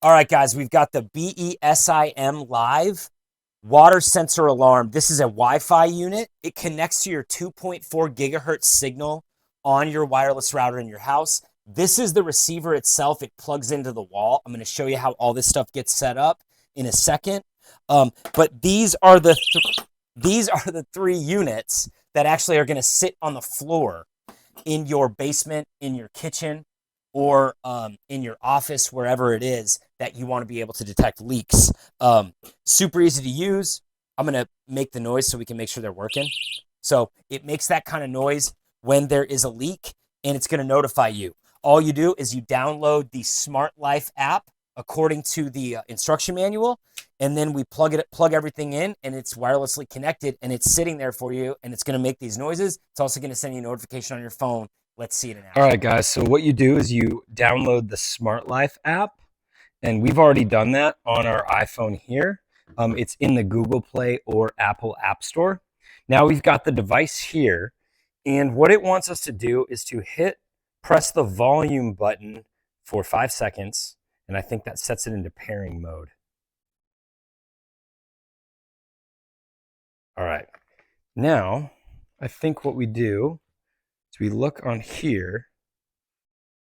All right, guys, we've got the BESIM Live water sensor alarm. This is a Wi-Fi unit. It connects to your 2.4 gigahertz signal on your wireless router in your house. This is the receiver itself. It plugs into the wall. I'm going to show you how all this stuff gets set up in a second. But these are the three units that actually are going to sit on the floor in your basement, in your kitchen, or in your office, wherever it is that you want to be able to detect leaks. Super easy to use. I'm going to make the noise so we can make sure they're working. So it makes that kind of noise when there is a leak, and it's going to notify you. All you do is you download the Smart Life app according to the instruction manual, and then we plug everything in, and it's wirelessly connected, and it's sitting there for you, and it's going to make these noises. It's also going to send you a notification on your phone. Let's see it in action. All right, guys. So what you do is you download the Smart Life app, and we've already done that on our iPhone here. It's in the Google Play or Apple App Store. Now we've got the device here, and what it wants us to do is to press the volume button for 5 seconds, and I think that sets it into pairing mode. All right. Now, I think what we do is we look on here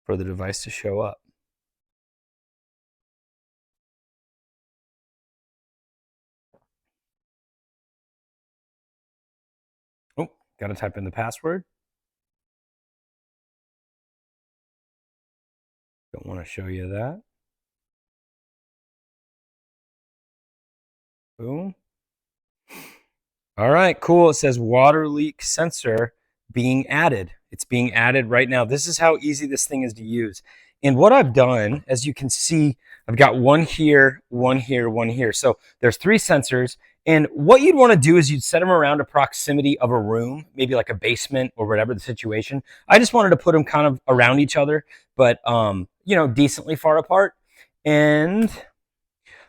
for the device to show up. Oh, got to type in the password. Don't want to show you that. Boom. All right, cool. It says water leak sensor being added. It's being added right now. This is how easy this thing is to use. And what I've done, as you can see, I've got one here, one here, one here. So there's 3 sensors. And what you'd want to do is you'd set them around a proximity of a room, maybe like a basement or whatever the situation. I just wanted to put them kind of around each other, but you know, decently far apart. And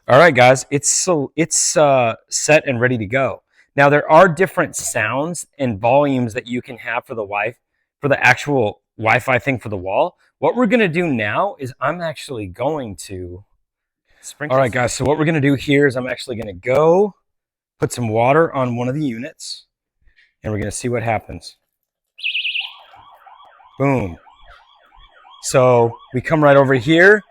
all right, guys, it's set and ready to go. Now there are different sounds and volumes that you can have for the actual Wi-Fi thing for the wall. What we're gonna do now is I'm actually going to sprinkle. All right, guys, so what we're gonna do here is I'm actually gonna go put some water on one of the units, and we're gonna see what happens. Boom. So we come right over here.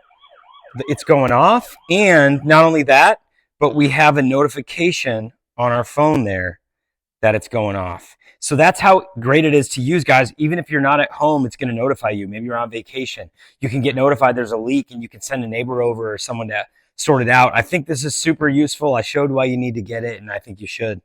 It's going off, and not only that, but we have a notification on our phone there that it's going off. So that's how great it is to use, guys. Even if you're not at home, it's going to notify you. Maybe you're on vacation. You can get notified there's a leak, and you can send a neighbor over or someone to sort it out. I think this is super useful. I showed why you need to get it, and I think you should.